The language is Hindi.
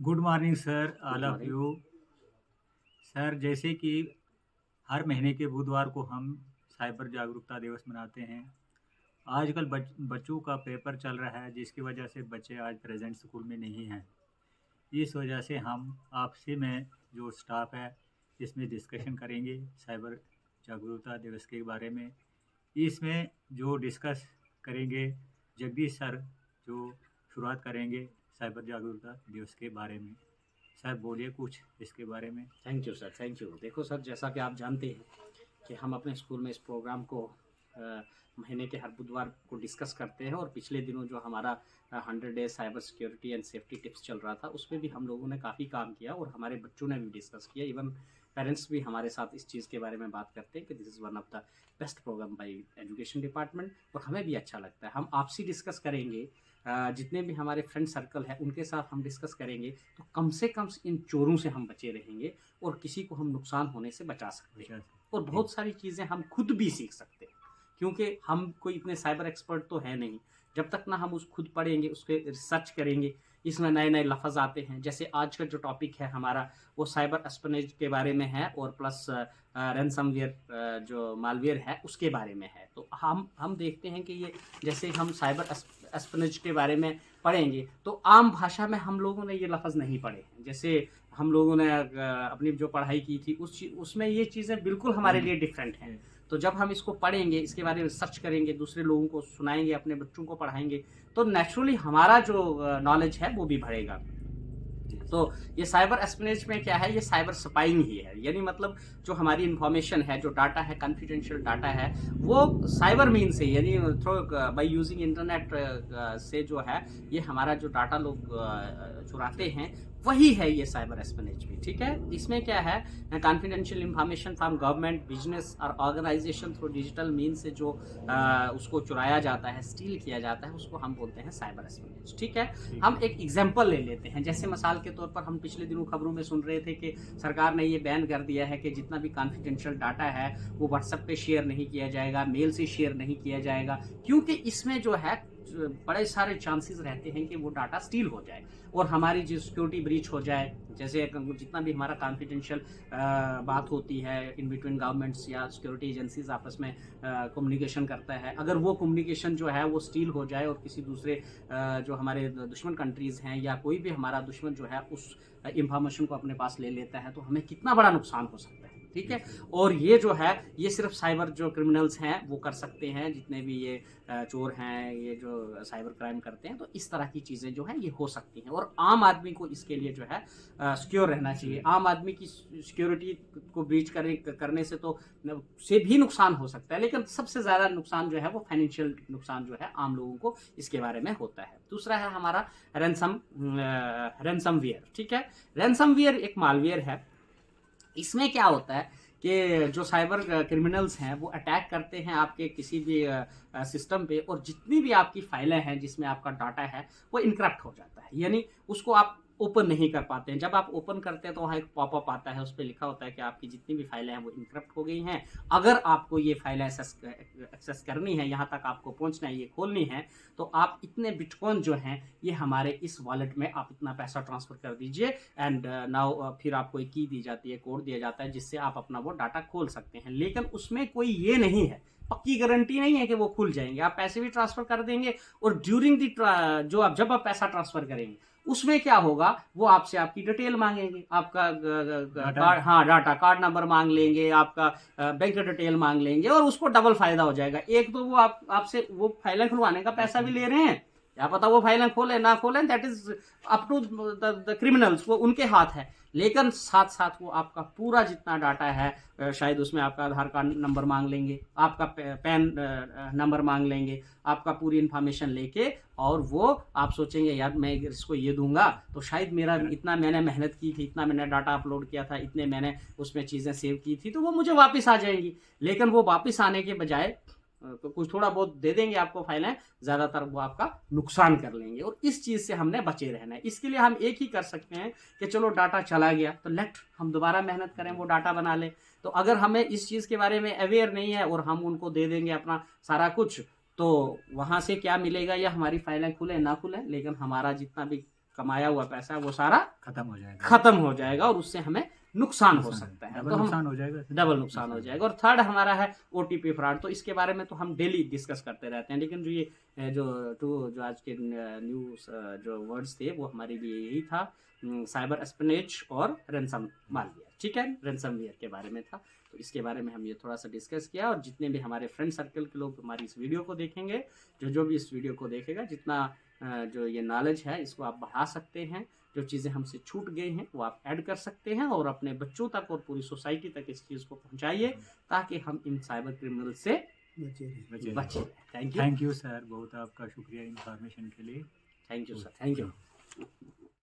Good morning sir, good all of morning. You. Sir, जैसे कि हर महीने के बुधवार को हम साइबर जागरूकता दिवस मनाते हैं। आजकल बच्चों का पेपर चल रहा है, जिसकी वजह से बच्चे आज प्रेजेंट स्कूल में नहीं हैं। इस वजह से हम आपसे में जो स्टाफ है, इसमें डिस्कशन करेंगे साइबर जागरूकता दिवस के बारे में। इसमें जो डिस्कस करेंगे, जगदीश सर जो शुरुआत करेंगे साइबर जागरूकता दिवस के बारे में। सर बोलिए कुछ इसके बारे में। Thank you sir, thank you. देखो सर, जैसा कि आप जानते हैं कि हम अपने स्कूल में इस प्रोग्राम को महीने के हर बुधवार को डिस्कस करते हैं। और पिछले दिनों जो हमारा 100 days cyber security and safety tips चल रहा था, उसमें भी हम लोगों ने काफ़ी काम किया और हमारे बच्चों ने भी डिस्कस किया। इवन पेरेंट्स भी हमारे साथ इस चीज़ के बारे में बात करते हैं कि this is one of the best programme by education department. और हमें भी अच्छा लगता है। हम आपसी डिस्कस करेंगे, जितने भी हमारे फ्रेंड सर्कल है उनके साथ हम डिस्कस करेंगे, तो कम से कम इन चोरों से हम बचे रहेंगे और किसी को हम नुकसान होने से बचा सकते हैं। और जी। बहुत सारी चीज़ें हम खुद भी सीख सकते हैं, क्योंकि हम कोई इतने साइबर एक्सपर्ट तो है नहीं। जब तक ना हम उस खुद पढ़ेंगे, उसके रिसर्च करेंगे, इसमें नए नए लफ्ज़ आते हैं। जैसे आज का जो टॉपिक है हमारा, वो साइबर एस्पिनेज के बारे में है और प्लस रैनसमवेयर जो मालवेयर है उसके बारे में है। तो हम देखते हैं कि ये, जैसे हम साइबर एस्पिनेज के बारे में पढ़ेंगे, तो आम भाषा में हम लोगों ने ये लफ्ज़ नहीं पढ़े हैं। जैसे हम लोगों ने अपनी जो पढ़ाई की थी उसमें ये चीज़ें बिल्कुल हमारे लिए डिफरेंट हैं। तो जब हम इसको पढ़ेंगे, इसके बारे में सर्च करेंगे, दूसरे लोगों को सुनाएंगे, अपने बच्चों को पढ़ाएंगे, तो नेचुरली हमारा जो नॉलेज है वो भी बढ़ेगा। तो ये साइबर एस्पिनेज में क्या है, ये साइबर स्पाइंग ही है। यानी मतलब जो हमारी इंफॉर्मेशन है, जो डाटा है, कॉन्फिडेंशियल डाटा है, वो साइबर मीन से, यानी थ्रू बाय यूजिंग इंटरनेट से जो है, ये हमारा जो डाटा लोग चुराते हैं, वही है ये साइबर एस्पिनेज भी। ठीक है, इसमें क्या है, confidential information from government, business और ऑर्गेनाइजेशन थ्रू डिजिटल मीन से जो उसको चुराया जाता है, स्टील किया जाता है, उसको हम बोलते हैं साइबर एस्पिनेज। ठीक है, हम एक एग्जाम्पल ले लेते हैं। जैसे मिसाल के तौर पर हम पिछले दिनों खबरों में सुन रहे थे कि सरकार ने ये बैन कर दिया है कि जितना भी कॉन्फिडेंशियल डाटा है वो व्हाट्सएप पे शेयर नहीं किया जाएगा, मेल से शेयर नहीं किया जाएगा, क्योंकि इसमें जो है बड़े सारे चांसेस रहते हैं कि वो डाटा स्टील हो जाए और हमारी जो सिक्योरिटी ब्रीच हो जाए। जैसे जितना भी हमारा कॉन्फिडेंशियल बात होती है इन बिटवीन गवर्नमेंट्स या सिक्योरिटी एजेंसीज आपस में कम्युनिकेशन करता है, अगर वो कम्युनिकेशन जो है वो स्टील हो जाए और किसी दूसरे जो हमारे दुश्मन कंट्रीज़ हैं या कोई भी हमारा दुश्मन जो है उस इंफॉर्मेशन को अपने पास ले लेता है, तो हमें कितना बड़ा नुकसान हो सकता है। ठीक है, और ये जो है, ये सिर्फ साइबर जो क्रिमिनल्स हैं वो कर सकते हैं, जितने भी ये चोर हैं, ये जो साइबर क्राइम करते हैं, तो इस तरह की चीज़ें जो हैं ये हो सकती हैं। और आम आदमी को इसके लिए जो है सिक्योर रहना चाहिए। आम आदमी की सिक्योरिटी को ब्रीच करने से तो से भी नुकसान हो सकता है, लेकिन सबसे ज़्यादा नुकसान जो है वो फाइनेंशियल नुकसान जो है आम लोगों को इसके बारे में होता है। दूसरा है हमारा रैनसमवेयर। ठीक है, रैनसमवेयर एक मालवेयर है। इसमें क्या होता है कि जो साइबर क्रिमिनल्स हैं वो अटैक करते हैं आपके किसी भी सिस्टम पे, और जितनी भी आपकी फाइलें हैं जिसमें आपका डाटा है वो इनक्रप्ट हो जाता है। यानी उसको आप ओपन नहीं कर पाते हैं। जब आप ओपन करते हैं तो वहाँ एक पॉपअप आता है, उस पर लिखा होता है कि आपकी जितनी भी फाइलें हैं वो इनक्रप्ट हो गई हैं। अगर आपको ये फाइलें एक्सेस करनी है, यहाँ तक आपको पहुँचना है, ये खोलनी है, तो आप इतने बिटकॉइन जो हैं ये हमारे इस वॉलेट में आप इतना पैसा ट्रांसफ़र कर दीजिए, एंड नाउ फिर आपको एक की दी जाती है, कोड दिया जाता है, जिससे आप अपना वो डाटा खोल सकते हैं। लेकिन उसमें कोई ये नहीं है, पक्की गारंटी नहीं है कि वो खुल जाएंगे। आप पैसे भी ट्रांसफ़र कर देंगे और ड्यूरिंग दी जो आप जब आप पैसा ट्रांसफ़र करेंगे उसमें क्या होगा, वो आपसे आपकी डिटेल मांगेंगे, आपका कार्ड, हाँ डाटा, कार्ड नंबर मांग लेंगे, आपका बैंक डिटेल मांग लेंगे, और उसको डबल फायदा हो जाएगा। एक तो वो आपसे वो फाइलें खुलवाने का पैसा भी ले रहे हैं, क्या पता वो फाइलें खोले ना खोलें, that is up to the criminals, वो उनके हाथ है। लेकिन साथ साथ वो आपका पूरा जितना डाटा है, शायद उसमें आपका आधार कार्ड नंबर मांग लेंगे, आपका पैन नंबर मांग लेंगे, आपका पूरी इन्फॉर्मेशन लेके, और वो आप सोचेंगे यार मैं इसको ये दूंगा तो शायद मेरा इतना मैंने मेहनत की थी, इतना मैंने डाटा अपलोड किया था, इतने मैंने उसमें चीज़ें सेव की थी, तो वो मुझे वापस आ जाएंगी। लेकिन वो वापस आने के बजाय तो कुछ थोड़ा बहुत दे देंगे आपको फाइलें, ज़्यादातर वो आपका नुकसान कर लेंगे। और इस चीज़ से हमने बचे रहना है। इसके लिए हम एक ही कर सकते हैं कि चलो डाटा चला गया तो लेट हम दोबारा मेहनत करें, वो डाटा बना लें। तो अगर हमें इस चीज़ के बारे में अवेयर नहीं है और हम उनको दे देंगे अपना सारा कुछ, तो वहाँ से क्या मिलेगा, या हमारी फाइलें खुलें ना खुलें, लेकिन हमारा जितना भी कमाया हुआ पैसा वो सारा खत्म हो जाएगा और उससे हमें नुकसान हो सकता है, डबल तो हम नुकसान हो जाएगा डबल नुकसान हो जाएगा। और थर्ड हमारा है ओटीपी फ्रॉड। तो इसके बारे में तो हम डेली डिस्कस करते रहते हैं, लेकिन जो ये जो आज के न्यूज जो वर्ड्स थे वो हमारे लिए यही था, साइबर एस्पिनेज और रैंसम मालवेयर। ठीक है, रैंसमवेयर के बारे में था, तो इसके बारे में हम ये थोड़ा सा डिस्कस किया। और जितने भी हमारे फ्रेंड सर्कल के लोग हमारी इस वीडियो को देखेंगे, जो भी इस वीडियो को देखेगा, जितना जो ये नॉलेज है इसको आप बढ़ा सकते हैं। जो चीज़ें हमसे छूट गई हैं वो आप ऐड कर सकते हैं और अपने बच्चों तक और पूरी सोसाइटी तक इस चीज़ को पहुंचाइए, ताकि हम इन साइबर क्रिमिनल से बचे। थैंक यू सर, बहुत आपका शुक्रिया इन्फॉर्मेशन के लिए। Thank you sir, thank you.